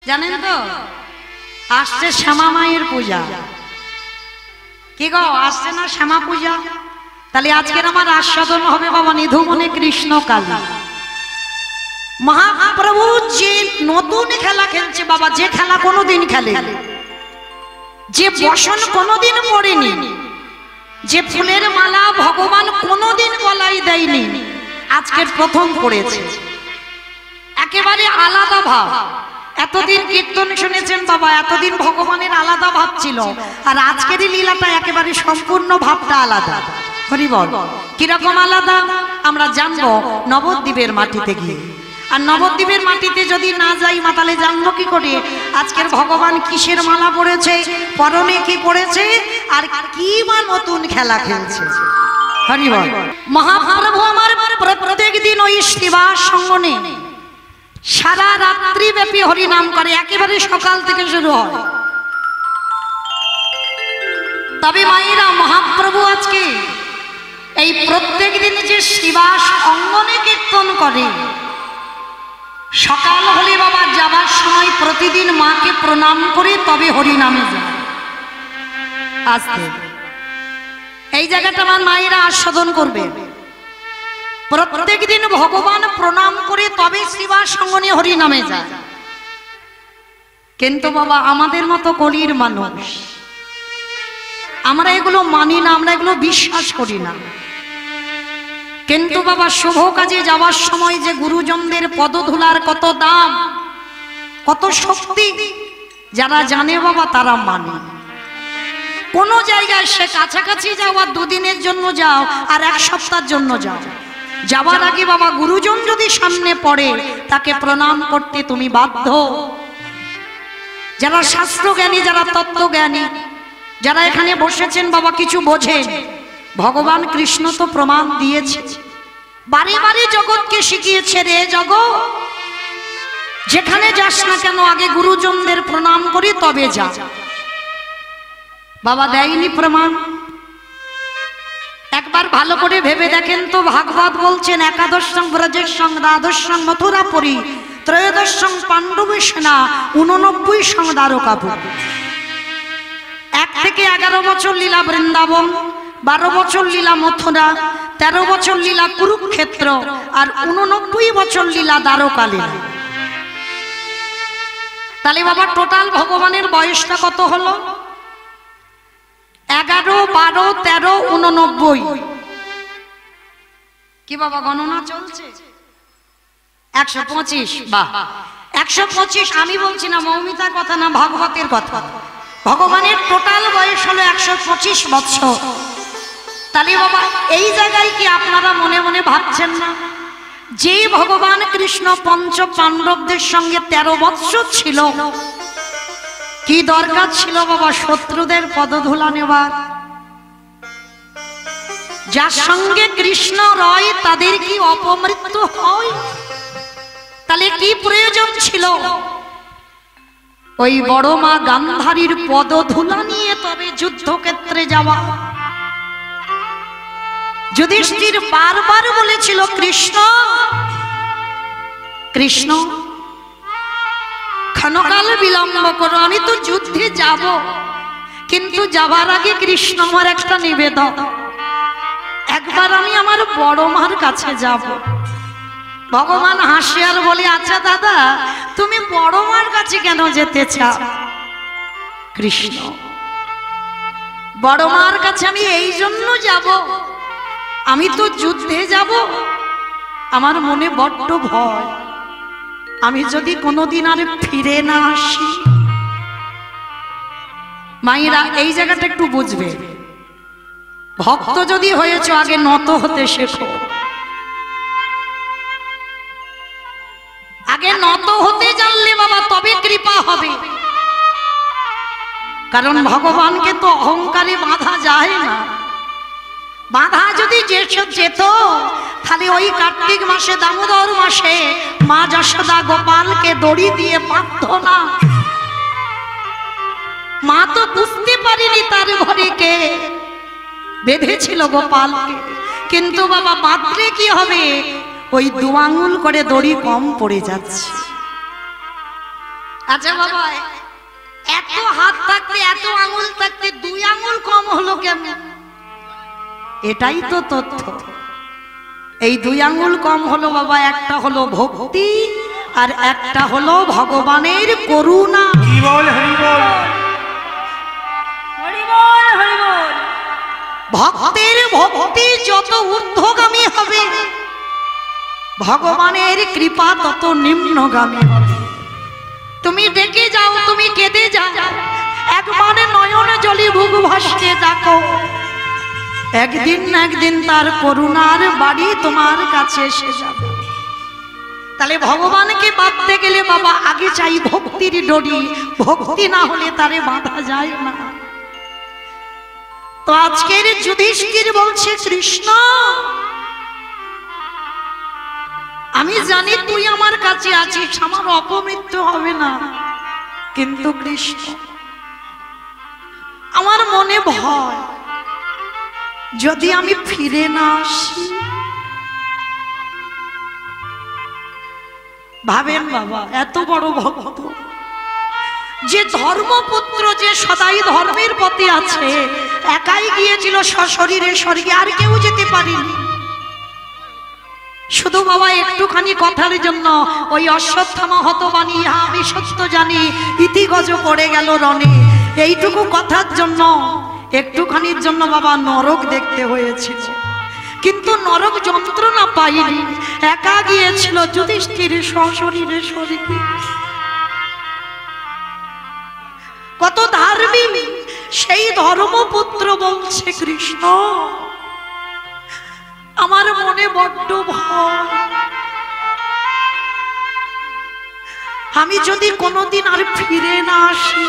জানেন তো আসছে শ্যামা মায়ের পূজা। কি গো আসছে না শ্যামা পূজা? তাহলে আজকের আমার আস্বাদন হবে বাবা নিধুমনে কৃষ্ণ কালী। মহাপ্রভু যে নতুন খেলা খেলছে বাবা, যে খেলা কোনোদিন খেলে, যে বসন কোনোদিন পড়েনি, যে ফুলের মালা ভগবান কোনোদিন গলায় দেয়নি, আজকের প্রথম পড়েছে। একেবারে আলাদা ভাব। এতদিন কীর্তন শুনেছেন বাবা, এতদিন ভগবানের আলাদা ভাব ছিল, আর আজকের লীলাটা একেবারে সম্পূর্ণ ভাবটা আলাদা। হরি বল। কিরকম আলাদা আমরা জানবো নবদ্বীপের মাটিতে গিয়ে। আর নবদ্বীপের মাটিতে যদি না যাই মাতালে জানবো কি করে আজকের ভগবান কিসের মালা পড়েছে, পরনে কি পড়েছে, আর কি বা নতুন খেলা খেলছে। হরি বল। মহাপ্রভু আমার প্রত্যেক দিন ওই শিবার সঙ্গনে সারা রাত্রি ব্যাপী হরি নাম করে, একেবারে সকাল থেকে শুরু হয়। তবে মায়েরা মহাপ্রভু আজকে এই প্রত্যেক দিন যে শিবাস অঙ্গনে কীর্তন করে, সকাল হলে বাবা যাবার সময় প্রতিদিন মাকে প্রণাম করে তবে হরি নামে যায়। আজকে এই জায়গাটা আমার মায়েরা আস্বাদন করবে। প্রত্যেক দিন ভগবান প্রণাম করে তবে শিবার সঙ্গনে হরি নামে যায়। কিন্তু বাবা আমাদের মতো কলির মানুষ আমরা এগুলো মানি না, আমরা এগুলো বিশ্বাস করি না। কিন্তু বাবা শুভ কাজে যাওয়ার সময় যে গুরুজনদের পদধূলার কত দাম, কত শক্তি, যারা জানে বাবা তারা মানে। কোন জায়গায় সে কাছাকাছি যাও আর দুদিনের জন্য যাও আর এক সপ্তাহের জন্য যাও, যাওয়ার আগে বাবা গুরুজন যদি সামনে পড়ে তাকে প্রণাম করতে তুমি বাধ্য। যারা শাস্ত্রজ্ঞানী, যারা তত্ত্বজ্ঞানী, যারা এখানে বসেছেন বাবা কিছু বোঝেন, ভগবান কৃষ্ণ তো প্রমাণ দিয়েছে, বারে বারে জগৎকে শিখিয়েছে, রে জগৎ যেখানে যাস না কেন আগে গুরুজনদের প্রণাম করি তবে যা। বাবা দেয়নি প্রমাণ? একবার ভালো করে ভেবে দেখেন তো। ভাগবত বলছেন একাদশং ব্রজেশং দ্বাদশং মথুরাপুরী ত্রয়োদশং পাণ্ডবী সেনা 89 দ্বারকাপুরী। 1 থেকে 11 বছর লীলা বৃন্দাবন, 12 বছর লীলা মথুরা, 13 বছর লীলা কুরুক্ষেত্র, আর 89 বছর লীলা দ্বারকা লীলা। তাহলে বাবা টোটাল ভগবানের বয়সটা কত হলো? 11, 12, 13, 89। কি বাবা গণনা চলছে? 125। বাহ, 125। আমি বলছি না, মৌমিতার কথা না, ভাগবতের কথা। ভগবানের টোটাল বয়স হলো 125 বছর। তাহলে বাবা এই জায়গায় কি আপনারা মনে মনে ভাবছেন না যে ভগবান কৃষ্ণ পঞ্চ পাণ্ডবদের সঙ্গে 13 বছর ছিল, কি দরকার ছিল বাবা শত্রুদের পদধূলা নেবার? যার সঙ্গে কৃষ্ণ রয় তাদের কি অপমৃত্যু হয়? তাহলে কি প্রয়োজন ছিল ওই বড় মা গান্ধারীর পদধূলা নিয়ে তবে যুদ্ধক্ষেত্রে যাওয়া? যুধিষ্ঠির বারবার বলেছিল কৃষ্ণ কৃষ্ণ ক্ষণকাল বিলম্ব করো, আমি তো যুদ্ধে যাব, কিন্তু যাবার আগে কৃষ্ণ আমার একটা নিবেদন, একবার আমি আমার বড় মার কাছে যাব। ভগবান হাসি আর বলে আচ্ছা দাদা তুমি বড় মার কাছে কেন যেতে চাও? কৃষ্ণ বড় মার কাছে আমি এই জন্য যাব, আমি তো যুদ্ধে যাব, আমার মনে বড্ড ভয়, আমি যদি কোনোদিন আর ফিরে না আসি। মায়েরা এই জায়গাটা একটু বুঝবে, ভক্ত যদি হয়েছ আগে নত হতে শেখো, আগে নত হতে জানলে বাবা তবে কৃপা হবে। কারণ ভগবানকে তো অহংকারে বাঁধা যায় না। বাঁধা যদি যেত তাহলে ওই কার্তিক মাসে দামোদর মাসে মা যশোদা গোপালকে দড়ি দিয়ে বাঁধত না। মা তো বুঝতে পারিনি তার ঘরে কে বেঁধেছিল গোপালকে, কিন্তু বাবা বাঁধলে কি হবে, ওই 2 আঙুল করে দড়ি কম পড়ে যাচ্ছে। আচ্ছা বাবা, এত হাত থাকতে এত আঙুল থাকতে 2 আঙুল কম হলো কেন? এটাই তো তথ্য। এই 2 আঙুল কম হলো বাবা, একটা হলো ভক্তি আর একটা হলো ভগবানের করুণা। হরি বল, হরি বল, হরি বল, হরি বল। ভক্তের ভক্তি যত ঊর্ধ্বগামী হবে, ভগবানের কৃপা তত নিম্নগামী হবে। তুমি ডেকে যাও, তুমি কেঁদে যাও, একবার নয়ন জলে বুক ভাসিয়ে দেখো, একদিন না একদিন তার করুণার বাড়ি তোমার কাছে এসে যাবে। তাহলে ভগবানকে বাঁধতে গেলে বাবা আগে চাই ভক্তির ডরি, ভক্তি না হলে তারে বাঁধা যায় না। তো আজকের যুধিষ্ঠির বলছে, কৃষ্ণ আমি জানি তুই আমার কাছে আছিস, আমার অপমৃত্যু হবে না, কিন্তু কৃষ্ণ আমার মনে ভয়, যদি আমি ফিরে না আসি। ভাবেন বাবা, এত বড় ভক্ত, যে ধর্মপুত্র, যে সদাই ধর্মের পথে আছে, একাই গিয়েছিল সশরীরে স্বর্গে, আর কেউ যেতে পারেনি। শুধু বাবা একটুখানি কথার জন্য ওই অশ্বত্থামা হতবাণী ইহা আমি সত্য জানি, ইতিগজ পড়ে গেল রণে, এইটুকু কথার জন্য একটুখানির জন্য বাবা নরক দেখতে হয়েছিল, কিন্তু নরক যন্ত্রণা পাইনি, একা গিয়েছিল যুধিষ্ঠির সশরীরে স্বর্গে। কত ধার্মিক সেই ধর্মপুত্র বলছে, কৃষ্ণ আমার মনে বড্ড ভয়, আমি যদি কোনোদিন আর ফিরে না আসি,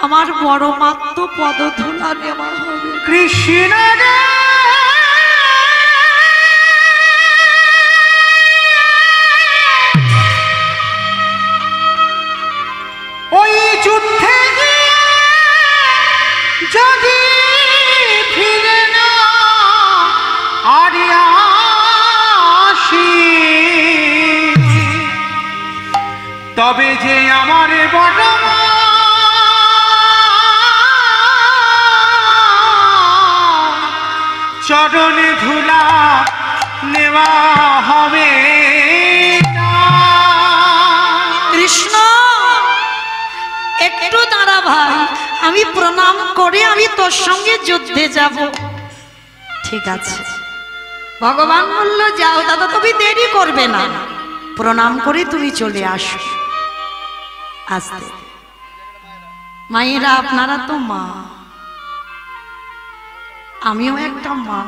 আমার বড় মাত্র পদধূলা নেওয়া হবে। কৃষ্ণ ওই যুদ্ধে যদি ফিরে না আর আসি, তবে যে আমার বড় চরণে ধুলা নেওয়া হবে। কৃষ্ণ একটু দাঁড়া ভাই, আমি প্রণাম করে আমি তোর সঙ্গে যুদ্ধে যাব। ঠিক আছে, ভগবান বলল যাও দাদা, তুমি দেরি করবে না, প্রণাম করে তুমি চলে আসো। আসতে মায়েরা, আপনারা তো মা, আমিও একটা মা।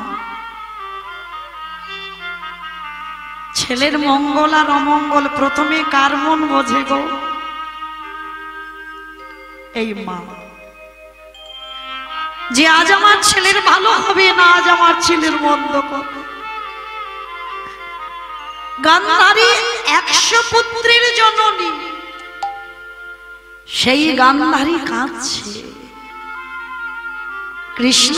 ছেলের মঙ্গল আর অমঙ্গল প্রথমে কার মন বোঝে গো? এই মা। যে আজ আমার ছেলের ভালো হবে না, আজ আমার ছেলের মন্দ হবে। গান্ধারী 100 পুত্রের জননী, সেই গান্ধারী কাঁদছে, কৃষ্ণ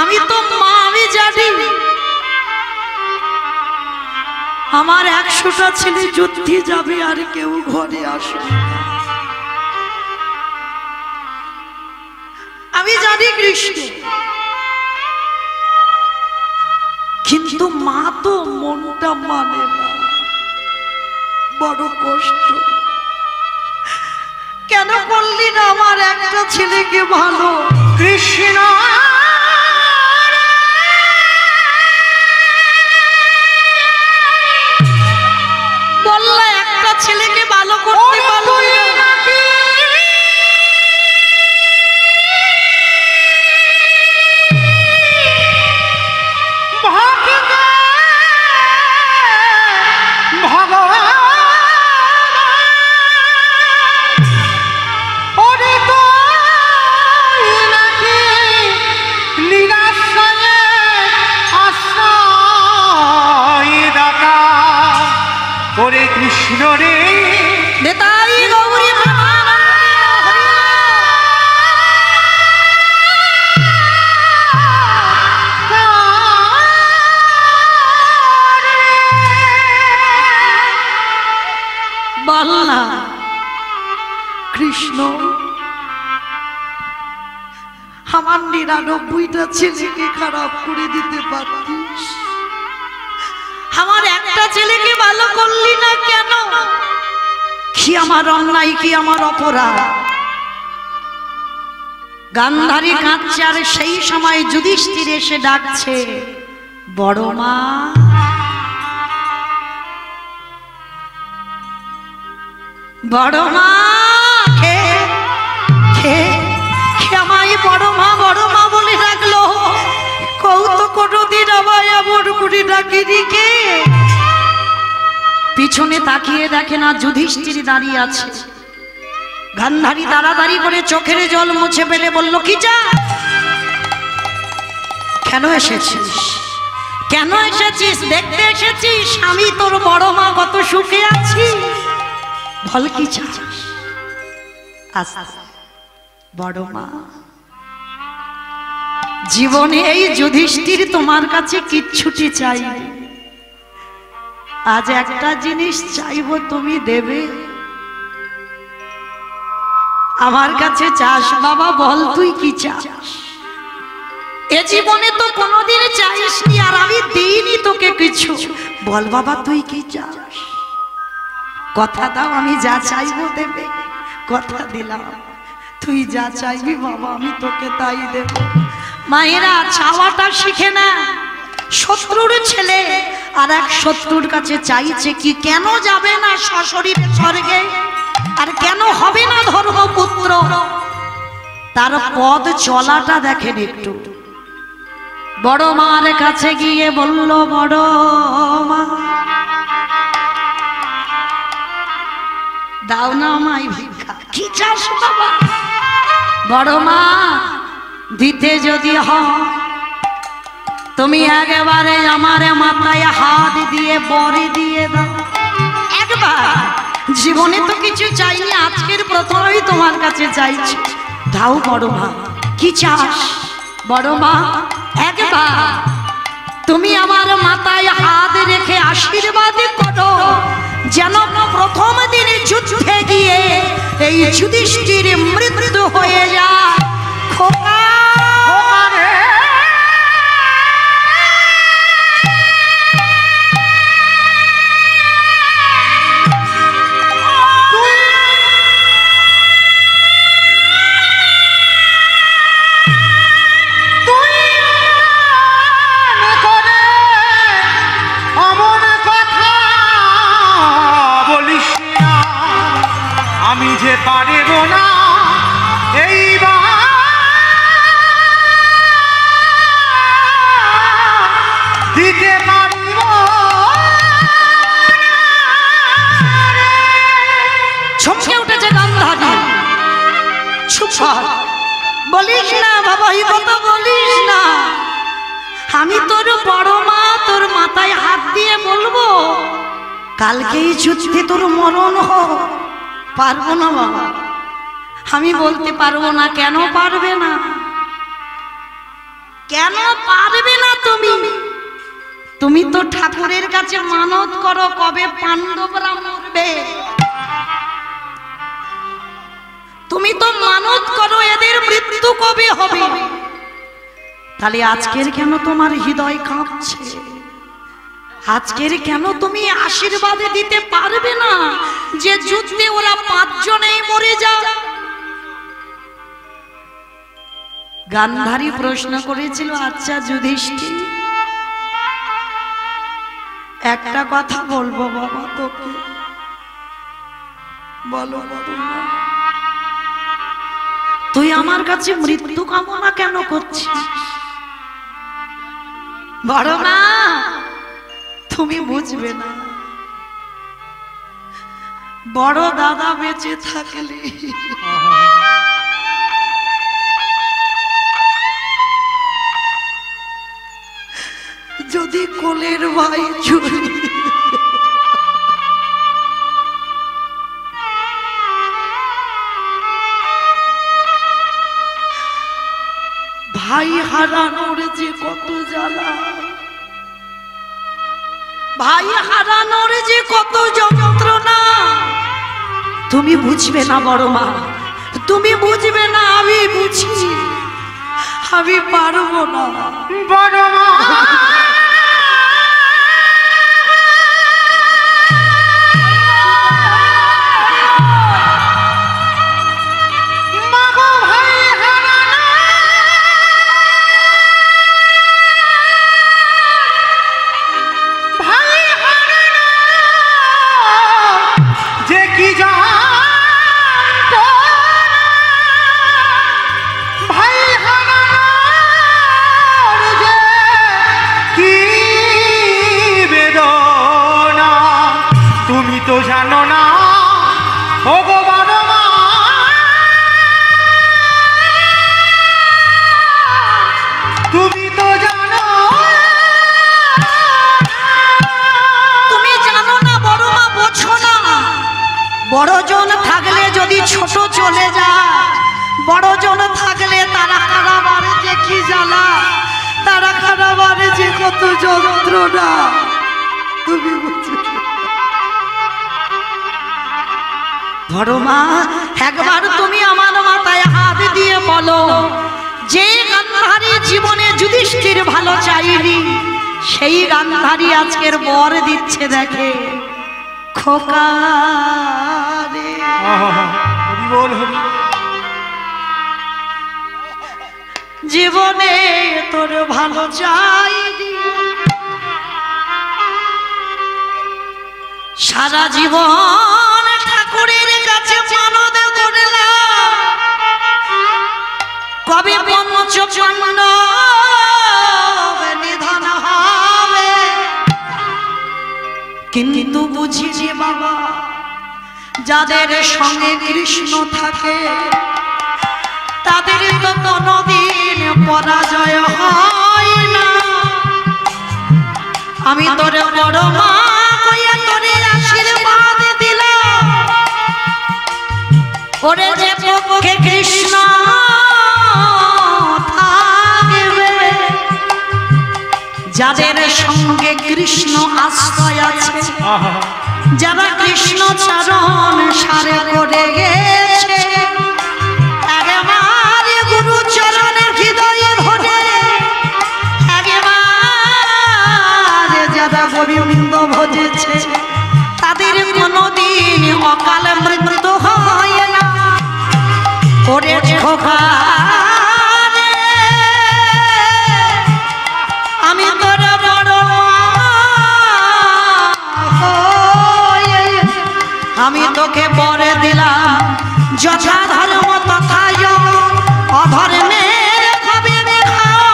আমি তো মা, আমি জানি আমার 100টা ছেলে যুদ্ধে যাবে আর কেউ ঘরে আসবে। আমি জানি কৃষ্ণ, কিন্তু মা তো মনটা মানে না, বড় কষ্ট। কেন করলি না আমার একটা ছেলেকে ভালো? কৃষ্ণ বললা একটা ছেলেকে ভালো করতে পারলো না। কৃষ্ণ রে নেতাই গৌরী 99টা ছেলেকে খারাপ করে দিতে পারতিস, আমার একটা ছেলেকে ভালো করলি না কেন? কি আমার অন্যায়, কি আমার অপরাধ? গান্ধারী কাঁদছে, আর সেই সময় যুধিষ্ঠির এসে ডাকছে, বড় মা। বড় মা কে কে আমায় বড় মা বলে ডাকলো? কৌতুক কোনদিন আমায় এমন করে ডাকিনি কে? পিছনে তাকিয়ে দেখে না যুধিষ্ঠির দাঁড়িয়ে আছে। গান্ধারী তাড়াতাড়ি করে চোখের জল মুছে ফেলে বলল, কি যা, কেন এসেছিস? কেন এসেছিস? দেখতে এসেছিস আমি তোর বড় মা কত সুখে আছি? বল কি চাস? বড় মা, জীবনে এই যুধিষ্ঠির তোমার কাছে কিচ্ছুটি চাই, আজ একটা জিনিস চাইবো, তুমি দেবে? আমার কাছে চাস বাবা? বল তুই কি চাস? এ জীবনে তো কোনোদিন চাইসনি, আর আমি দিইনি তোকে কিছু। বল বাবা তুই কি চাস? কথা দাও, আমি যা চাইবো দেবে। কথা দিলাম, তুই যা চাইবি বাবা আমি তোকে তাই দেব। মায়েরা চাওয়াটা শিখে না। শত্রুর ছেলে আর এক শত্রুর কাছে চাইছে কি, কেন যাবে না সশরীরে স্বর্গে? আর কেন হবে না ধর্মপুত্র? তার পদ চলাটা দেখেন একটু। বড় মার কাছে গিয়ে বলল, বড় মা দাও না আমায় ভিক্ষা। কি চাস বাবা? বড় মা দিতে যদি হয় তুমি একেবারে আমার মাথায় হাত দিয়ে বড়ি দিয়ে দাও। একবার জীবনে তো কিছু চাইনি, আজকের প্রথমেই তোমার কাছে চাইছি, দাও বড় মা। কি চাস? বড় মা একবার তুমি আমার মাথায় হাত রেখে আশীর্বাদ করো, যেন প্রথম দিনে যুদ্ধে গিয়ে এই যুধিষ্ঠির মৃত্যু হয়ে যায়। খোকা পারব না এইবার দিতে পারব। চমকে উঠেছে গান্ধারী। চুপ বলিস না বাবা, এই কথা বলিস না। আমি তোর বড় মা, তোর মাথায় হাত দিয়ে বলবো কালকেই যুদ্ধে তোর মরণ হোক। পারবো না বাবা, আমি বলতে পারবো না। কেন পারবে না? কেন পারবে না? তুমি তো ঠাকুরের কাছে মানত করো কবে পাণ্ডবরা মরবে। তুমি তো মানত করো এদের মৃত্যু কবে হবে। তাহলে আজকের কেন তোমার হৃদয় কাঁপছে? আজকের কেন তুমি আশীর্বাদ দিতে পারবে না যে যুদ্ধে ওরা 5 জনেই মরে যায়? গান্ধারী প্রশ্ন করেছিল, আচ্ছা যুধিষ্ঠির একটা কথা বলবো বাবা তোকে, বলো বাবা, তুই আমার কাছে মৃত্যু কামনা কেন করছিস? বড় না, তুমি বুঝবে না। বড় দাদা বেঁচে থাকলে যদি কোলের ভাই চুরি ভাই হারানোর যে কত জ্বালা, ভাই হারানোর যে কত যন্ত্রণা তুমি বুঝবে না বড় মা, তুমি বুঝবে না, আমি বুঝি। আমি পারবো না। বড় মা তো জানো না ভগবান মা, তুমি তো জানো, তুমি জানো না বড় মা, বোঝো না। বড়জন থাকলে যদি ছোট চলে যায়, বড়জন থাকলে তারা কারাবারে যে কি জ্বালা, তারা কারাবারে যে কত যন্ত্রণা তুমি বুঝো। বড় মা, একবার তুমি আমার মাথায় হাত দিয়ে বলো, যে গান্ধারী জীবনে যুধিষ্ঠির ভালো চাইনি, সেই গান্ধারী আজকের বর দিচ্ছে দেখে। খোকা রে, জীবনে তোর ভালো চাইনি, সারা জীবন ঠাকুরের কাছে মানত করলাম, কবে পঞ্চপাণ্ডব নিধন হবে, কিন্তু বুঝি যে বাবা, যাদের সঙ্গে কৃষ্ণ থাকে তাদের তো কোনোদিন পরাজয় হয় না। আমি তোর বড় মা কইয়া তোরে আশীর্বাদ দিলাম, ওরে যে পক্ষে কৃষ্ণ থাকবে, যাদের সঙ্গে কৃষ্ণ আশ্রয় আছে, যারা কৃষ্ণ চরণ সারে করে গেছে, একবারে গুরু চরণে হৃদয়ে ভরে, একবারে যারা গোবিন্দ ভজেছে, তাদের কোনোদিন অকাল মৃত্যু হয় না। ওরে খোকা রে, আমি তোর বড় মা, আমি তোকে বরে দিলাম, যথা ধর্ম তথা অধর্মের হবে খাও,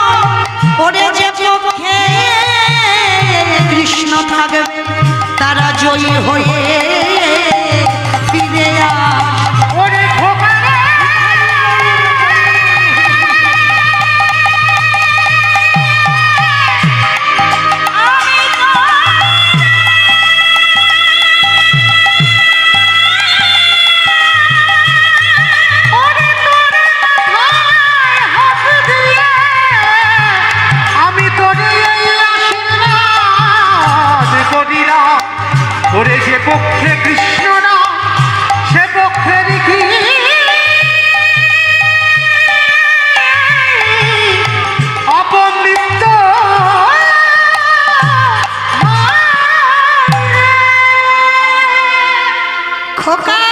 ওরে যে পক্ষে কৃষ্ণ থাকবে তারা জয়ী হয়ে ফিরে ওরে খোকা রে, আমি তোরে আশীর্বাদ করিলাম, ওরে যে পক্ষে কৃষ্ণ না, সে পক্ষে দেখি অপমৃত খোকা,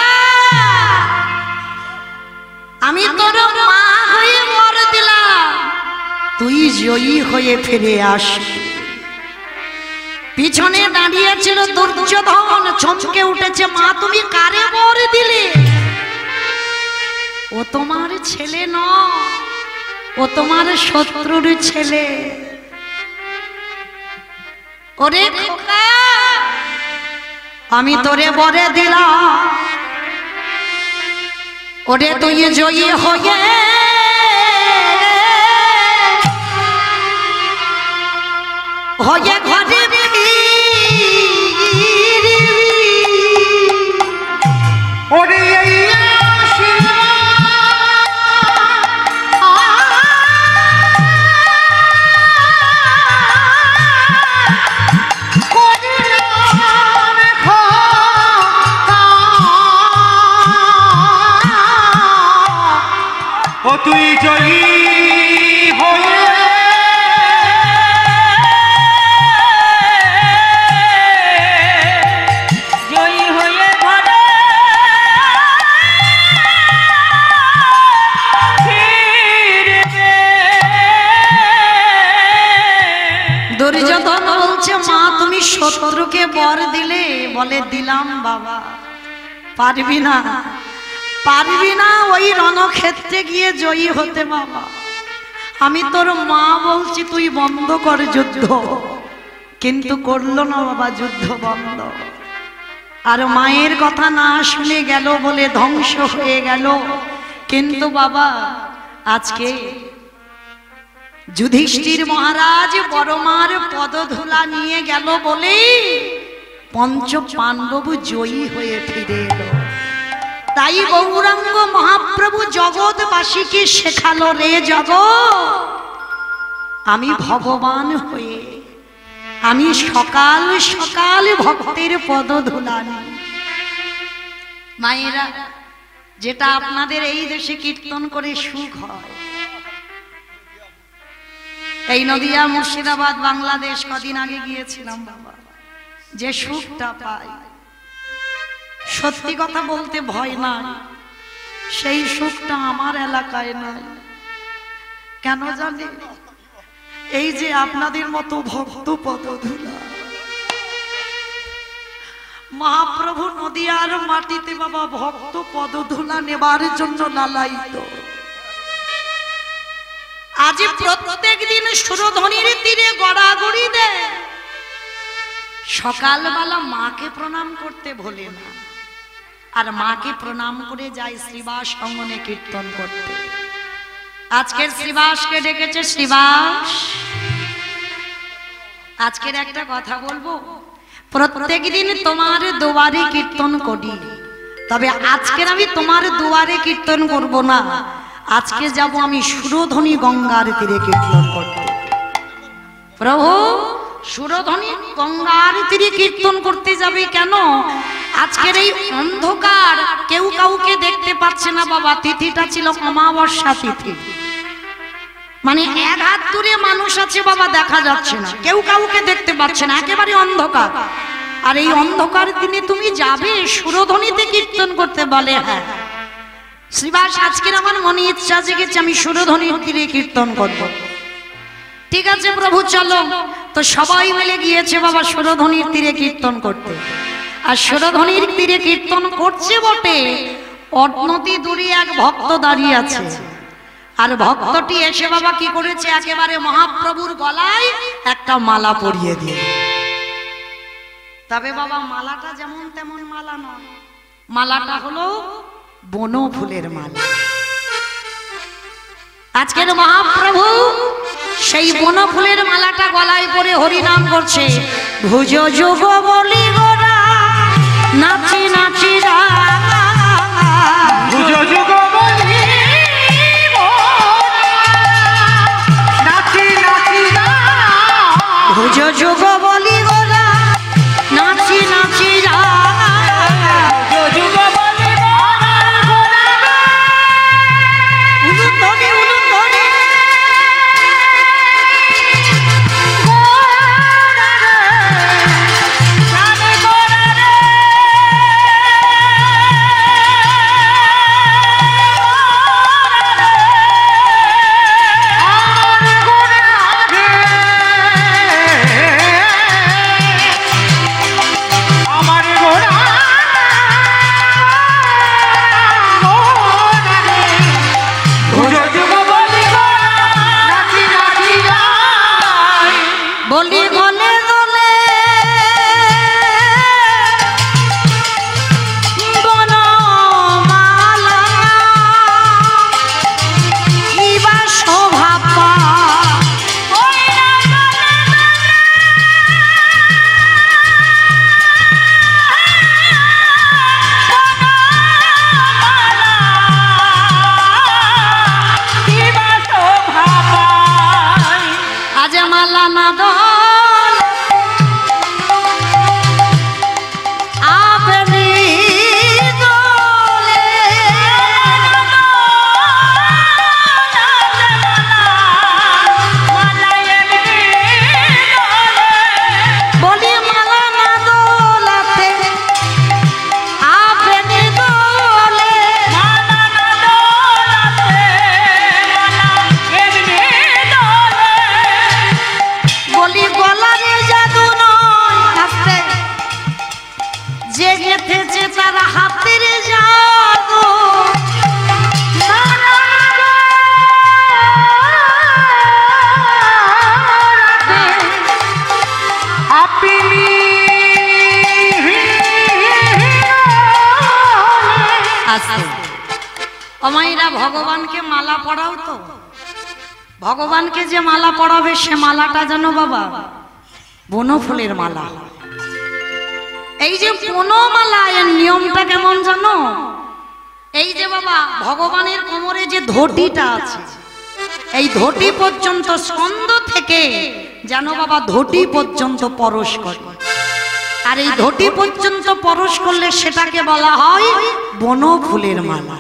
আমি তোর মা হয়ে বর দিলাম, তুই জয়ী হয়ে ফিরে আস। পিছনে দাঁড়িয়েছিল দুর্যোধন, চমকে উঠেছে, মা তুমি কারে বর দিলে? ও তোমার ছেলে নয়, ও তোমার শত্রুর ছেলে। ওরে খোকা, আমি তোরে বরে দিলাম, ওরে তুই জয়ী হয়ে ঘরে ওরে এই ও তুই জয়ী দুর্যোধন বলছে মা তুমি শত্রুকে বর দিলে, বলে দিলাম বাবা। পারবি না, পারবি না ওই রণক্ষেত্রে গিয়ে জয়ী হতে বাবা। আমি তোর মা বলছি তুই বন্ধ কর যুদ্ধ, কিন্তু করলো না বাবা, যুদ্ধ বন্ধ। আর মায়ের কথা না শুনে গেল বলে ধ্বংস হয়ে গেল। কিন্তু বাবা আজকে যুধিষ্ঠির মহারাজ বড়মার পদধূলা নিয়ে গেল বলে পঞ্চ পাণ্ডব জয়ী হয়ে ফিরে এলো। তাই গৌরাঙ্গ মহাপ্রভু জগৎবাসীকে শেখালো, রে জগৎ আমি ভগবান হয়ে আমি সকাল সকাল ভক্তের পদধূলা নিই। মায়েরা, যেটা আপনাদের এই দেশে কীর্তন করে সুখ হয়, এই নদিয়া মুর্শিদাবাদ বাংলাদেশ কদিন আগে গিয়েছিলাম বাবা, যে সুখটা পাই সত্যি কথা বলতে ভয় নাই, সেই সুখটা আমার এলাকায় নাই। কেন জানেন? এই যে আপনাদের মতো ভক্ত পদধূলা, মহাপ্রভু নদিয়ার মাটিতে বাবা ভক্ত পদধূলা নেবার জন্য লালায়িত। আজ প্রত্যেক দিন সুরধ্বনির তীরে গড়াগড়ি দেয়, সকালবেলা মাকে প্রণাম করতে ভোলে না, আর মাকে প্রণাম করে যায় শ্রীবাস অঙ্গনে কীর্তন করতে। আজকের শ্রীবাসকে ডেকেছে শ্রীবাস। আজকের একটা কথা বলবো, প্রত্যেক দিন তোমার দুয়ারে কীর্তন করি, তবে আজকের আমি তোমার দুয়ারে কীর্তন করব না। আজকে যাব আমি সুরধ্বনি গঙ্গার তীরে কীর্তন করতে। প্রভু সুরধ্বনি গঙ্গার তীরে কীর্তন করতে যাবে কেন? আজকের এই অন্ধকার, কেউ কাউকে দেখতে পাচ্ছে না বাবা। তিথিটা ছিল অমাবস্যা তিথি, মানে এক হাত দূরে মানুষ আছে বাবা, দেখা যাচ্ছে না, কেউ কাউকে দেখতে পাচ্ছে না, একেবারে অন্ধকার। আর এই অন্ধকার দিনে তুমি যাবে সুরধ্বনিতে কীর্তন করতে? বলে হ্যাঁ শ্রীবাস, আজকের আমার মনে ইচ্ছা জেগেছে আমি সুরধ্বনির তীরে কীর্তন করব। ঠিক আছে প্রভু চলো। তো সবাই মিলে গিয়েছে বাবা সুরধ্বনির তীরে কীর্তন করতে। আর সুরধ্বনির তীরে কীর্তন করছে বটে, অনতি দূরে এক ভক্ত দাঁড়িয়ে আছে। আর ভক্তটি এসে বাবা কি করেছে, একেবারে মহাপ্রভুর গলায় একটা মালা পরিয়ে দিয়ে। তবে বাবা মালাটা যেমন তেমন মালা নয়, মালাটা হলো বন ফুলের মালা। আজকের মহাপ্রভু সেই বন ফুলের মালাটা গলায় পরে হরিনাম করছে। ভুজ যোগ বলি গোরা নাচি নাচি রা, ভুজ যোগ বলি নাচি নাচি রা, ভুজ যোগ বলি গোরা নাচি নাচি রা, আরে জাদু নয় আস্তে, যে গেঁথেছে তার হাতের জাদু। অমাইরা ভগবানকে মালা পড়াও তো, ভগবানকে যে মালা পড়াবে সে মালাটা জানো বাবা বনফুলের মালা। এই যে বনমালা এর নিয়মটা কেমন জানো? এই যে বাবা ভগবানের কোমরে যে ধটিটা আছে, এই ধটি পর্যন্ত স্কন্ধ থেকে জানো বাবা ধটি পর্যন্ত পরশ করে, আর এই ধটি পর্যন্ত পরশ করলে সেটাকে বলা হয় বনফুলের মালা।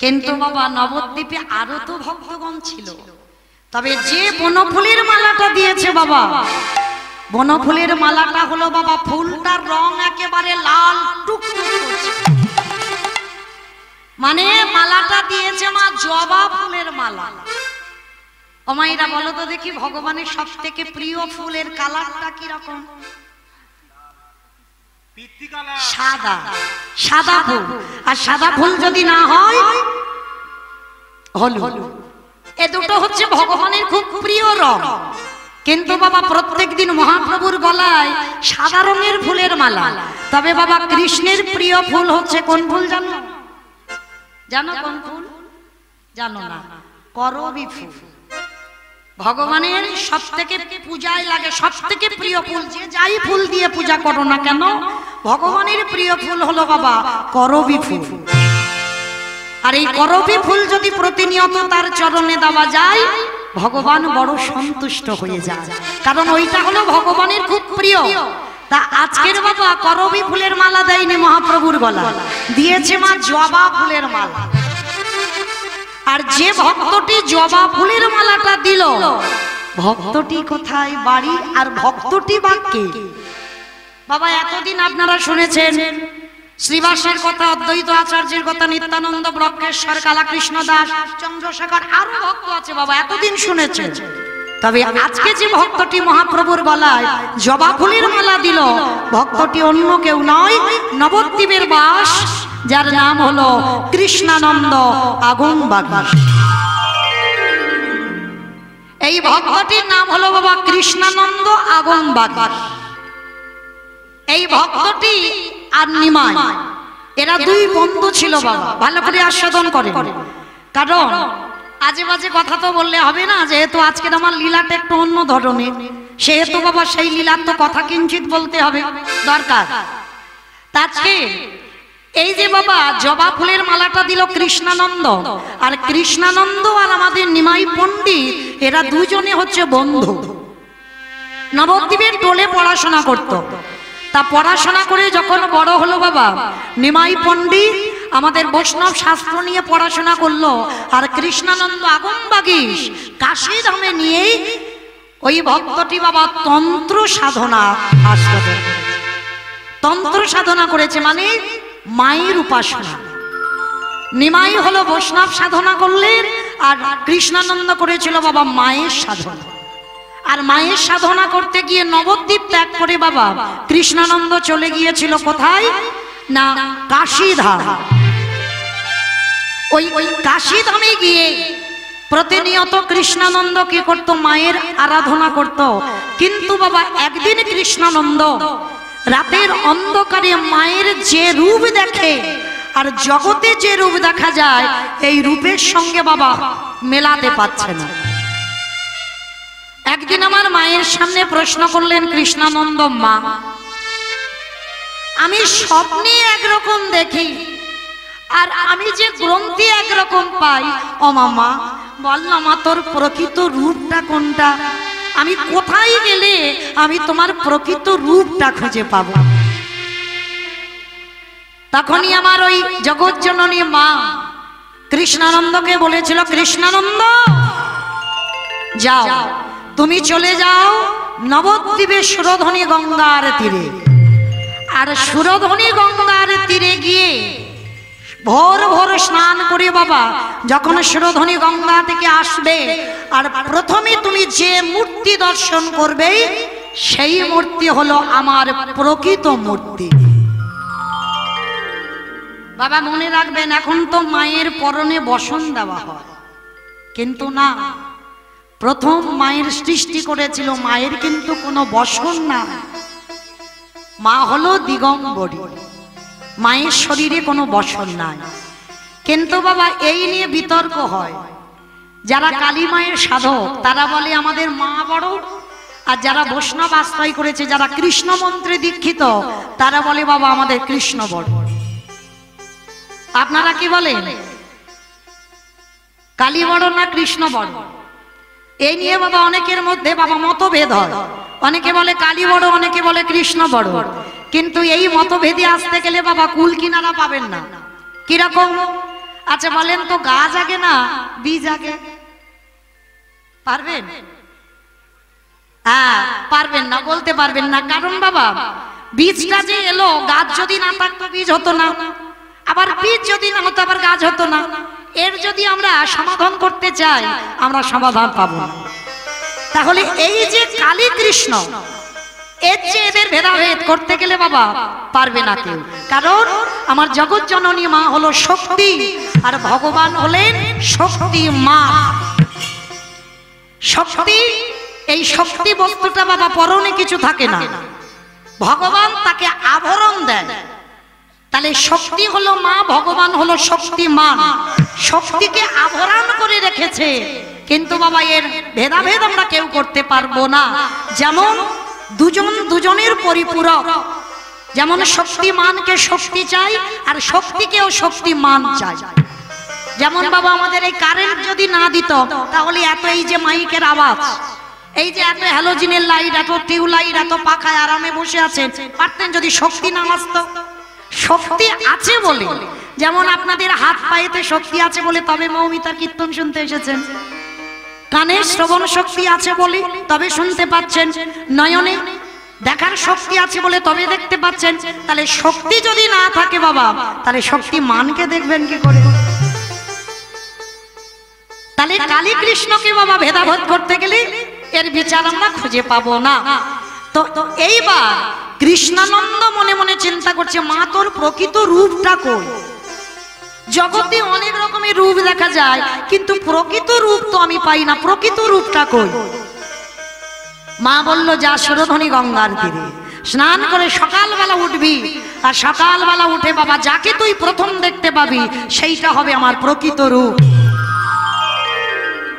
কিন্তু বাবা নবদ্বীপে আরো তো ভক্তগণ ছিল, তবে যে বনফুলের মালাটা দিয়েছে বাবা, বনফুলের মালাটা হলো বাবা ফুলটার রং একেবারে লাল টুকটুক করছে, মানে মালাটা দিয়েছে মা জবা ফুলের মালা। অমাইরা বলো তো দেখি ভগবানের সব থেকে প্রিয় ফুলের কালারটা কি রকম? সাদা, সাদা ফুল। আর সাদা ফুল যদি না হয় হলুদ, এ দুটো হচ্ছে ভগবানের খুব প্রিয় রং। কিন্তু বাবা প্রত্যেকদিন মহাপ্রভুর গলায় সাদা রঙের ফুলের মালা, তবে বাবা কৃষ্ণের প্রিয় ফুল হচ্ছে কোন ফুল জানো? জানো কোন ফুল? জানো না? করবী ফুল। ভগবানের সব থেকে পূজায় লাগে সব থেকে প্রিয় ফুল, যে যাই ফুল দিয়ে পূজা করো না কেন ভগবানের প্রিয় ফুল হলো বাবা করবী ফুল। আর এই করবী ফুল যদি প্রতিনিয়ত তার চরণে দেওয়া যায় ভগবান বড় সন্তুষ্ট হয়ে যায়, কারণ ওইটা হলো ভগবানের খুব প্রিয়। তা আজকের বাবা করবী ফুলের মালা দেয়নি মহাপ্রভুর গলা, দিয়েছে মা জবা ফুলের মালা। আর যে ভক্তটি জবা ফুলের মালাটা দিল, ভক্তটি কোথায় বাড়ি আর ভক্তটি বাক্যে? বাবা এতদিন আপনারা শুনেছেন শ্রীবাসের কথা, অদ্বৈত আচার্যের কথা, নিত্যানন্দ, ব্রহ্মেশ্বর, কালাকৃষ্ণ দাস, চন্দ্রশেখর, আরো ভক্ত আছে বাবা, এতদিন শুনেছেন। তবে আজকে যে ভক্তটি মহাপ্রভুর গলায় জবা ফুলের মালা দিল, ভক্তটি অন্য কেউ নয়, নবদ্বীপের বাস, যার নাম হলো কৃষ্ণানন্দ আগমবাগীশ। এই ভক্তটির নাম হলো বাবা কৃষ্ণানন্দ আগমবাগীশ। এই ভক্তটি আর নিমাই এরা দুই বন্ধু ছিল বাবা, ভালো করে আস্বাদন করে, কারণ আজে বাজে কথা তো বললে হবে না, যেহেতু আজকের আমার লীলাটা একটু অন্য ধরনের, সেহেতু বাবা সেই লীলার তো কথা কিঞ্চিত বলতে হবে, দরকার। আজকে এই যে বাবা জবা ফুলের মালাটা দিল কৃষ্ণানন্দ, আর কৃষ্ণানন্দ আর আমাদের নিমাই পণ্ডিত এরা দুজনে হচ্ছে বন্ধু। নবদ্বীপের টোলে পড়াশোনা করত, তা পড়াশোনা করে যখন বড় হলো বাবা, নিমাই পণ্ডিত আমাদের বৈষ্ণব শাস্ত্র নিয়ে পড়াশোনা করলো, আর কৃষ্ণানন্দ আগমবাগীশ কাশী ধামে নিয়েই ওই ভক্তটি বাবা তন্ত্র সাধনা আস্বাদন, তন্ত্র সাধনা করেছে, মানে মায়ের উপাসনা। নিমাই হলো বৈষ্ণব সাধনা করলেন, আর কৃষ্ণানন্দ করেছিল বাবা মায়ের সাধনা। আর মায়ের সাধনা করতে গিয়ে নবদ্বীপ ত্যাগ করে বাবা কৃষ্ণানন্দ চলে গিয়েছিল কোথায় না কাশীধাম। ওই কাশীধামে গিয়ে প্রতিনিয়ত কৃষ্ণানন্দ কি করত? মায়ের আরাধনা করত। কিন্তু বাবা একদিন কৃষ্ণানন্দ রাতের অন্ধকারে মায়ের যে রূপ দেখে আর জগতে যে রূপ দেখা যায় এই রূপের সঙ্গে বাবা মেলাতে পারছে না। একদিন আমার মায়ের সামনে প্রশ্ন করলেন কৃষ্ণানন্দ, মা আমি স্বপ্নে একরকম দেখি আর আমি যে গ্রন্থি একরকম পাই, ও মামা বল না মা তোর প্রকৃত রূপটা কোনটা? আমি কোথায় গেলে আমি তোমার প্রকৃত রূপটা খুঁজে পাবো? তখনই আমার ওই জগৎজননী মা কৃষ্ণানন্দকে বলেছিল, কৃষ্ণানন্দ যাও, তুমি চলে যাও নবদ্বীপে সুরধনী গঙ্গার তীরে, আর সুরধনী গঙ্গার তীরে গিয়ে ভোর ভোর স্নান করে বাবা যখন সুরধনী গঙ্গা থেকে আসবে, আর প্রথমে তুমি যে মূর্তি দর্শন করবে সেই মূর্তি হলো আমার প্রকৃত মূর্তি। বাবা মনে রাখবেন, এখন তো মায়ের পরনে বসন দেওয়া হয়, কিন্তু না, প্রথম মায়ের সৃষ্টি করেছিল মায়ের কিন্তু কোনো বসন না। মা হলো দিগম্বরী, মায়ের শরীরে কোনো বসন নাই। কিন্তু বাবা এই নিয়ে বিতর্ক হয়। যারা কালী মায়ের সাধক তারা বলে আমাদের মা বড়, আর যারা বৈষ্ণব আশ্রয় করেছে, যারা কৃষ্ণ মন্ত্রে দীক্ষিত, তারা বলে বাবা আমাদের কৃষ্ণ বড়। আপনারা কি বলেন, কালী বড় না কৃষ্ণ বড়? এই নিয়ে বাবা অনেকের মধ্যে বাবা মতভেদ হয়। অনেকে বলে কালী বড়, অনেকে বলে কৃষ্ণ বড়। কিন্তু এই মতভেদে আসতে গেলে বাবা কুল কিনারা পাবেন না। কিরকম? আচ্ছা বলেন তো, গাছ আগে না বীজ আগে? পারবেন? হ্যাঁ, পারবেন না, বলতে পারবেন না। কারণ বাবা বীজটা যে এলো, গাছ যদি না থাকতো বীজ হতো না, আবার বীজ যদি না হতো আবার গাছ হতো না। এর যদি আমরা সমাধান করতে চাই, আমরা সমাধান পাবো না। তাহলে এই যে কালী কৃষ্ণ, এর যে এদের ভেদাভেদ করতে গেলে বাবা পারবে না কেউ। কারণ আমার জগৎ জননী মা হলো শক্তি, আর ভগবান হলেন শক্তি মা। শক্তি, এই শক্তি বস্তুটা বাবা পরনে কিছু থাকে না, ভগবান তাকে আভরণ দেন। তাহলে শক্তি হলো মা, ভগবান হলো শক্তিমান। শক্তিকে আভরণ করে রেখেছে, কিন্তু বাবা এর ভেদাভেদ আমরা কেউ করতে পারবো না। যেমন দুজন দুজনের পরিপূরক, যেমন শক্তিমানকে শক্তি চাই আর শক্তিকেও শক্তিমান চাই। যেমন বাবা আমাদের এই কারেন্ট যদি না দিত, তাহলে এত এই যে মাইকের আওয়াজ, এই যে এত হ্যালোজিনের লাইট, এত টিউবলাইট, এত পাখায় আরামে বসে আছেন, পারতেন যদি শক্তি না আসতো? শক্তি আছে বলে, যেমন আপনাদের হাত পায়েতে শক্তি আছে বলে তবে মৌমিতার কীর্তন শুনতে এসেছেন, কানে শ্রবণ শক্তি আছে বলে তবে শুনতে পাচ্ছেন, নয়নে দেখার শক্তি আছে বলে তবে দেখতে পাচ্ছেন। তাহলে শক্তি যদি না থাকে বাবা, তাহলে শক্তি মানকে দেখবেন কি করে? তাহলে কালী কৃষ্ণকে বাবা ভেদাভেদ করতে গেলে এর বিচার আমরা খুঁজে পাবো না। তো এইবার কৃষ্ণানন্দ মনে মনে চিন্তা করছে, মা তোর প্রকৃত রূপটা কই? জগতে অনেক রকমের রূপ দেখা যায়, কিন্তু প্রকৃত রূপ তো আমি পাই না, প্রকৃত রূপটা কই? মা বলল, যা সুরধনী গঙ্গার তীরে স্নান করে সকালবেলা উঠবি, আর সকালবেলা উঠে বাবা যাকে তুই প্রথম দেখতে পাবি সেইটা হবে আমার প্রকৃত রূপ।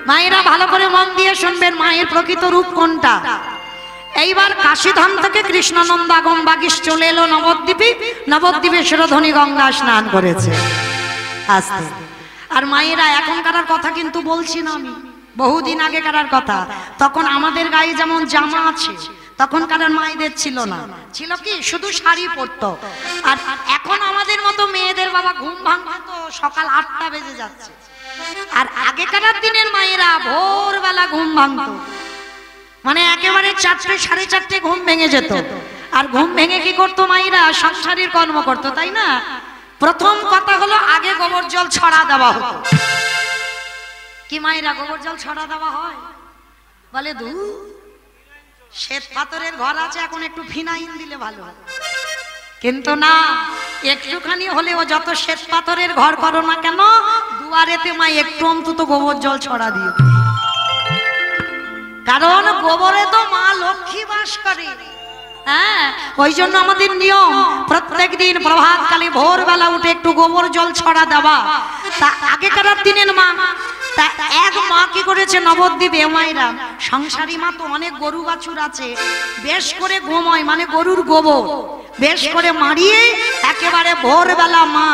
মায়েরা ভালো করে মন দিয়ে শুনবেন, মায়ের প্রকৃত রূপ কোনটা। এইবার কাশীধাম থেকে কৃষ্ণানন্দ আগম বাগিস চলে এলো নবদ্বীপে। নবদ্বীপে সুরধনী গঙ্গা স্নান করেছে আস্তে। আর মায়েরা এখনকার কথা কিন্তু বলছি না আমি, বহুদিন আগেকার কথা। তখন আমাদের গায়ে যেমন জামা আছে, তখনকার মায়েদের ছিল না। ছিল কি? শুধু শাড়ি পরতো। আর এখন আমাদের মতো মেয়েদের বাবা ঘুম ভাঙতো সকাল 8টা বেজে যাচ্ছে। আর আগেকার দিনের মায়েরা ভোরবেলা ঘুম ভাঙতো, মানে একেবারে 4টে, 4:30 ঘুম ভেঙে যেত। আর ঘুম ভেঙে কি করতো মায়েরা? সংসারের কর্ম করতো, তাই না? প্রথম কথা হলো আগে গোবর জল ছড়া দেওয়া হতো। কি মায়েরা গোবর জল ছড়া দেওয়া হয়? বলে দু শ্বেত পাথরের ঘর আছে, এখন একটু ফিনাইল দিলে ভালো হয়। কিন্তু না, একটুখানি হলেও যত শ্বেত পাথরের ঘর করো না কেন, দুয়ারেতে মা একটু অন্তত গোবর জল ছড়া দিও। কারণ গোবরে তো মা লক্ষ্মী বাস করে। হ্যাঁ, ওই জন্য আমাদের নিয়ম প্রত্যেক দিন প্রভাতকালে ভোরবেলা উঠে একটু গোবর জল ছড়া দেওয়া। তা আগেকার দিনের মা, তা এক মা কি করেছে নবদ্বীপে, মায়েরা সংসারী মা তো অনেক গরু বাছুর আছে, বেশ করে গোময় মানে গরুর গোবর বেশ করে মারিয়ে একেবারে ভোরবেলা মা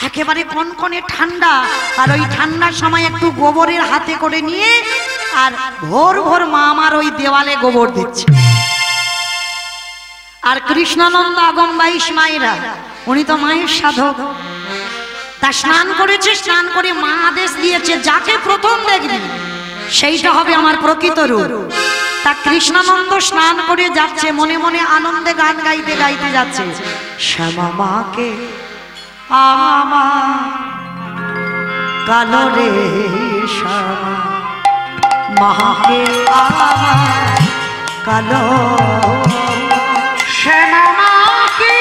একেবারে কনকনে ঠান্ডা, আর ওই ঠান্ডার সময় একটু গোবরের হাতে করে নিয়ে আর ভোর ভোর মা আমার ওই দেওয়ালে গোবর দিচ্ছে। আর কৃষ্ণানন্দ আগম বাইশ মায়েরা, উনি তো মায়ের সাধক, তা স্নান করেছে। স্নান করে মা আদেশ দিয়েছে, যাকে প্রথম দেখবি সেইটা হবে আমার প্রকৃত রূপ। তা কৃষ্ণানন্দ স্নান করে যাচ্ছে, মনে মনে আনন্দে গান গাইতে গাইতে যাচ্ছে, শ্যামা মাকে আমার কালো রে শ্যামা মাকে আমার কালো শ্যামা মাকে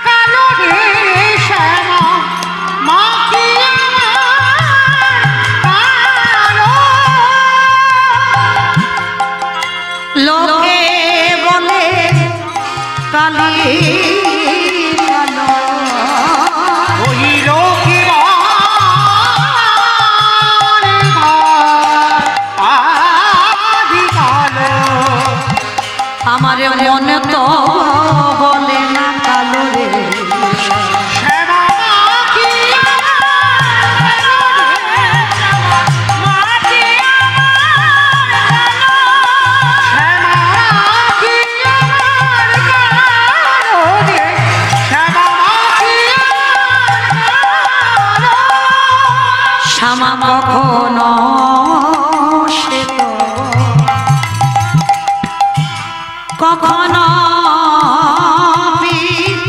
কালো রে শ্যামা মাকে কালো লোকে বলে কালী কালো ওই লোকে আদি কালো আমার মনে তো বলে না কালো রে শ্যামা মাকে শ্যামা কখনো সে তো কখনো পিত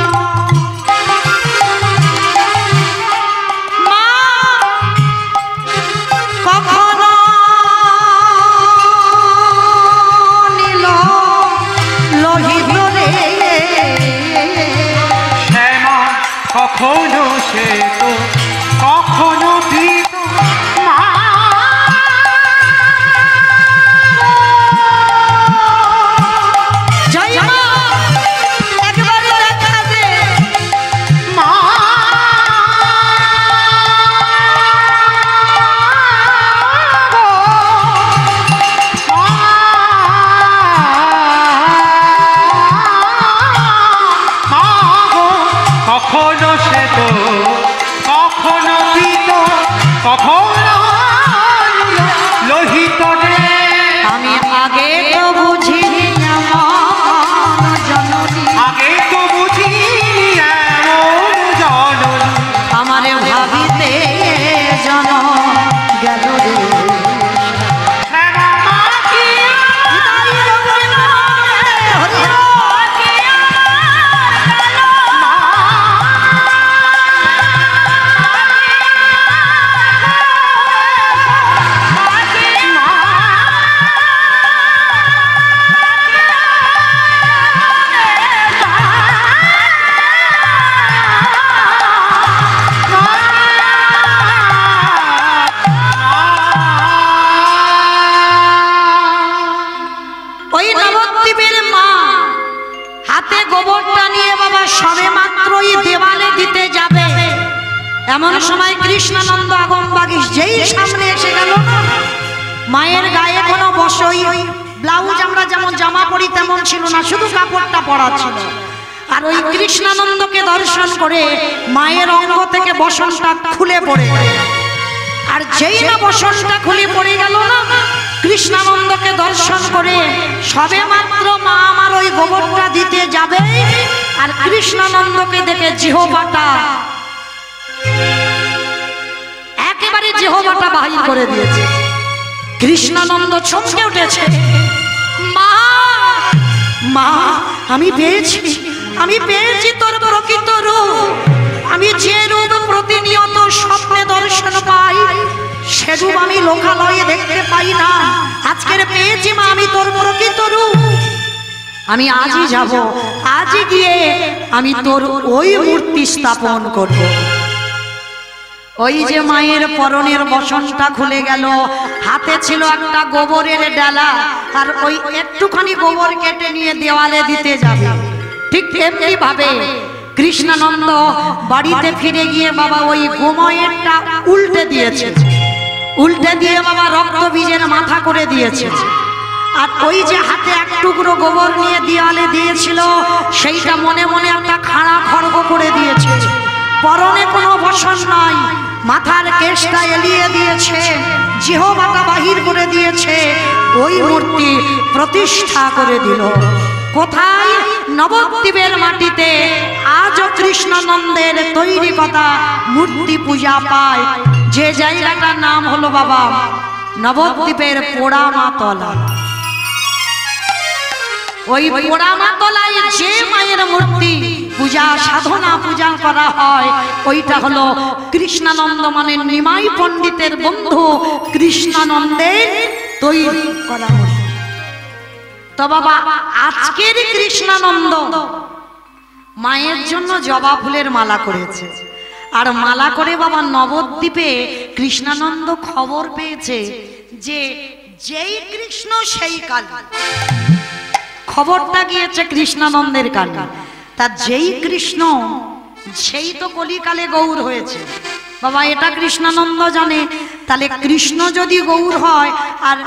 মা কখনো নীল লোহিত রে শ্যামা কখনো সে তো কখনো পিত মা জয় মা একবার দেখা দে মা গো, মা গো, কখনো সে তো কখনো পিত কখনো লোহিত রে আমি আগে তো বুঝিনি আমার জননী আগে তো বুঝিনি এমন জননী আমারে ভাবিতে জন গেল রে শ্যামা মাকে ওই নবদ্বীপের মা হাতে গোবরটা নিয়ে বাবা সবে মাত্রই দেওয়ালে দিতে যাবে এমন সময় কৃষ্ণানন্দ আগমবাগীশ যেই সামনে এসে গেল মায়ের গায়ে কোনো বসই ব্লাউজ আমরা যেমন জামা পরি তেমন ছিল না, শুধু কাপড়টা পরা ছিল। আর ওই কৃষ্ণানন্দকে দর্শন করে মায়ের অঙ্গ থেকে বসনটা খুলে পড়ে গেল। আর যেই না বসনটা খুলে পড়ে গেল না, কৃষ্ণানন্দকে দর্শন করে সবে মাত্র মা আমার ওই গোবরটা দিতে যাবে, আর কৃষ্ণানন্দকে দেখে জিহ্বাটা একেবারে জিহ্বাটা বাহির করে দিয়েছে। কৃষ্ণানন্দ চমকে উঠেছে, মা মা আমি পেয়েছি, আমি পেয়েছি তোর প্রকৃত রূপ। আমি যে রূপ প্রতিনিয়ত স্বপ্নে দর্শন পাই সে রূপ আমি লোকালয়ে দেখতে পাই না, আজকের পেয়েছি মা আমি তোর প্রকৃত রূপ। আমি আজই যাব, আজই গিয়ে আমি তোর ওই মূর্তি স্থাপন করব। ওই যে মায়ের পরনের বসনটা খুলে গেল, হাতে ছিল একটা গোবরের ডালা, আর ওই একটুখানি গোবর কেটে নিয়ে দেওয়ালে দিতে যাবে। ঠিক তেমনি ভাবে কৃষ্ণানন্দ বাড়িতে ফিরে গিয়ে বাবা ওই গোময়েরটা উল্টে দিয়েছে, উল্টে দিয়ে বাবা রক্ত বীজের মাথা করে দিয়েছে। আর ওই যে হাতে এক টুকরো গোবর নিয়ে দেওয়ালে দিয়েছিল সেইটা মনে মনে একটা খাড়া খড়গ করে দিয়েছে। পরনে কোনো বসন নাই, মাথার কেশটা এলিয়ে দিয়েছে, জিহ্বাটা বাহির করে দিয়েছে, ওই মূর্তি প্রতিষ্ঠা করে দিল। কোথায়? নবদ্বীপের মাটিতে আজও কৃষ্ণানন্দের তৈরি কথা মূর্তি পূজা পায়। যে জায়গাটার নাম হলো বাবা নবদ্বীপের পোড়ামাতলা। ওই পোড়ামাতলায় যে মায়ের মূর্তি পূজা সাধনা পূজা করা হয় ওইটা হলো কৃষ্ণানন্দ মানে নিমাই পণ্ডিতের বন্ধু কৃষ্ণানন্দের তৈরি করা মূর্তি। তো বাবা আজকের কৃষ্ণানন্দ মায়ের জন্য জবা ফুলের মালা করেছে, আর মালা করে বাবা নবদ্বীপে কৃষ্ণানন্দ খবর পেয়েছে যে যেই কৃষ্ণ সেই কালী। খবরটা গিয়েছে কৃষ্ণানন্দের কানে, তা যেই কৃষ্ণ সেই তো কলিকালে গৌর হয়েছে বাবা, এটা কৃষ্ণানন্দ জানে। তাহলে কৃষ্ণ যদি গৌর হয় আর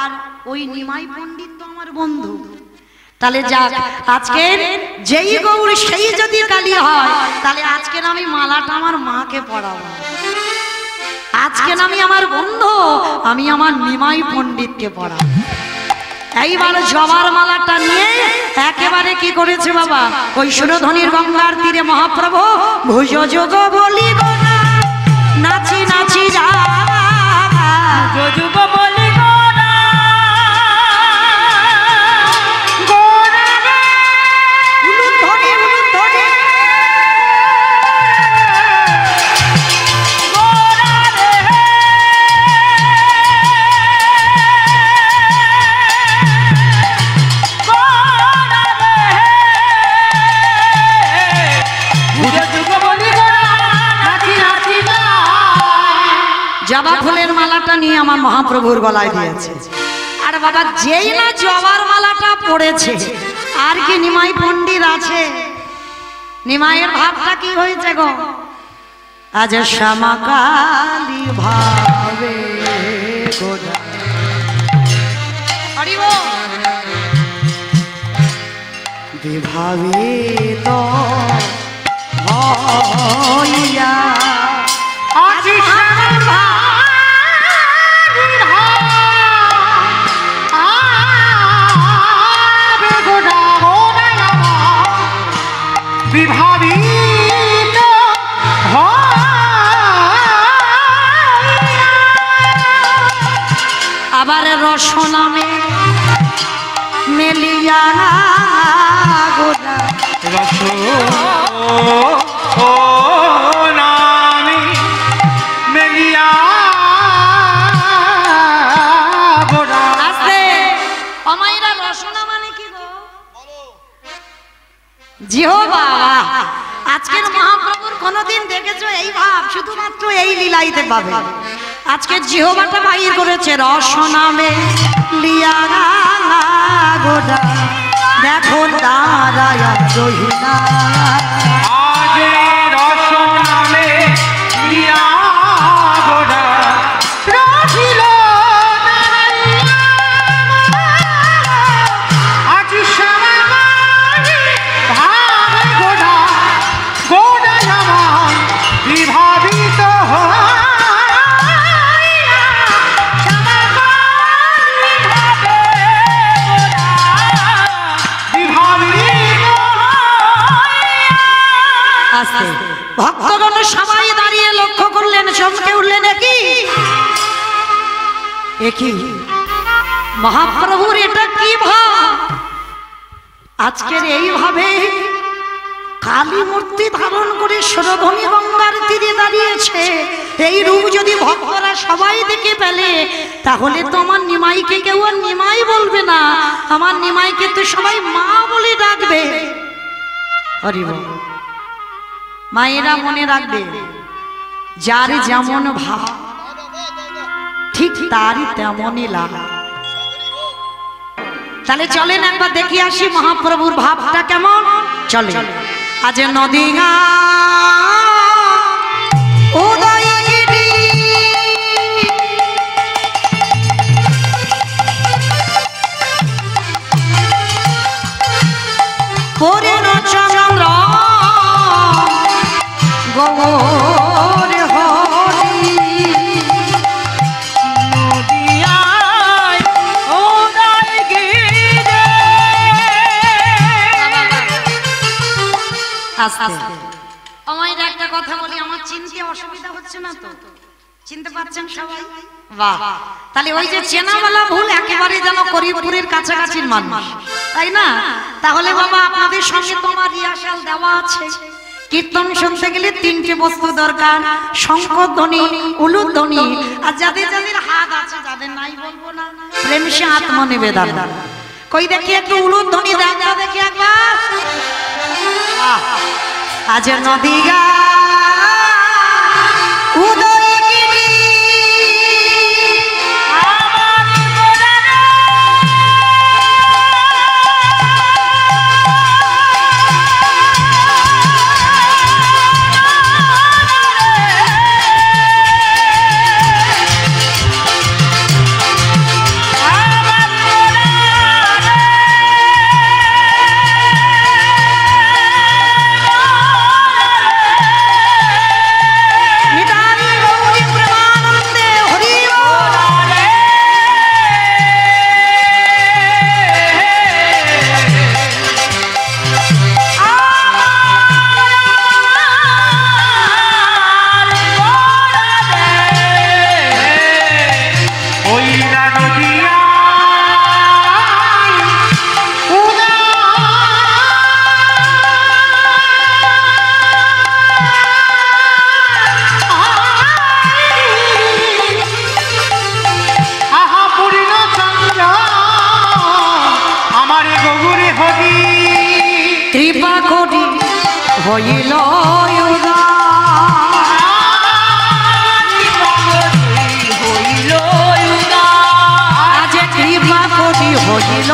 ওই নিমাই পণ্ডিত তো আমার বন্ধু, তাহলে যাক আজকের যেই গৌর সেই যদি কালী হয় তাহলে আজকের আমি মালাটা আমার মাকে পরাবো। আজকে আমি আমার বন্ধু আমি আমার নিমাই পণ্ডিতকে পড়াবো। এইবার জবার মালাটা নিয়ে একেবারে কি করেছে বাবা, ওই সুরধ্বনির গঙ্গার তীরে মহাপ্রভু ভুজ যোগ বলি গো না নাচি নাচি যা যুগ বলি জবা ফুলের মালাটা নিয়ে আমার মহাপ্রভুর গলায় দিয়েছে। আর বাবা যেই না জবার মালাটা পড়েছে আর কি নিমাই পণ্ডিত আছে? নিমাইয়ের ভাবটা কি হয়েছে গো? আজ শ্যামাকালী ভাবে গোদা বিভাবিত হইয়া আজ বিভাবিত আবার রসনামে মেলিয়া গোদা রসনামে মেলিয়া গোদা। আস্তে অমাইরা রসনা মানে কি গো? জিহবা। আজকের মহাপ্রভুর কোনদিন দেখেছো এই ভাব? শুধুমাত্র এই লীলাইতে পাবে। আজকে জিহবাটা বাইর করেছে রসনামে লিয়া গোদা দেখো দাঁড়ায় রহিলা আজ রসনামে লিয়া গোদা রহিল আজ শ্যামাকালী ভাবে গোদা গোদা আমার বিভাবিত ভক্তগণ সবাই দাঁড়িয়ে লক্ষ্য করলেন, চমকে উঠলেন। একই মহাপ্রভুর এটা কি ভাব? আজকের এইভাবে কালী মূর্তি ধারণ করে সুরধ্বনি গঙ্গার তীরে দাঁড়িয়েছে। এই রূপ যদি ভক্তরা সবাই দেখে পেলে তাহলে তো আমার নিমাইকে কেউ আর নিমাই বলবে না, আমার নিমাইকে তো সবাই মা বলে ডাকবে। হরি বল। মায়েরা মনে রাখবে যার যেমন ভাব ঠিক তারই তেমনই লাভ। তাহলে চলেন একবার দেখি আসি মহাপ্রভুর ভাবটা কেমন। চলে আজ নদীগা উদয়গিরি পরে চন্দ্র গৌর হরি নদিয়ায় উদয়গিরি। আস্তে আমায় একটা কথা বলি, আমার চিনতে অসুবিধা হচ্ছে না তো? চিনতে পারছেন সবাই? বাহ। তাহলে ওই যে চেনাওয়ালা ভুল একেবারে যেন করিমপুরের কাছাকাছির মানুষ, তাই না? তাহলে বাবা আপনাদের সঙ্গে তো আমার রিহার্সাল দেওয়া আছে। কীর্তন শুনতে গেলে তিনটে বস্তু দরকার, শঙ্খধ্বনি, উলুধ্বনি, আর যাদের যাদের হাত আছে, যাদের নাই বলবো না, প্রেম সে আত্মনিবেদন। কই দেখি একটু উলুধ্বনি দেন না দেখি একবার। আজ নদীগা উদয়গিরি কৃপা করি হইল আজ কৃপা করি হইল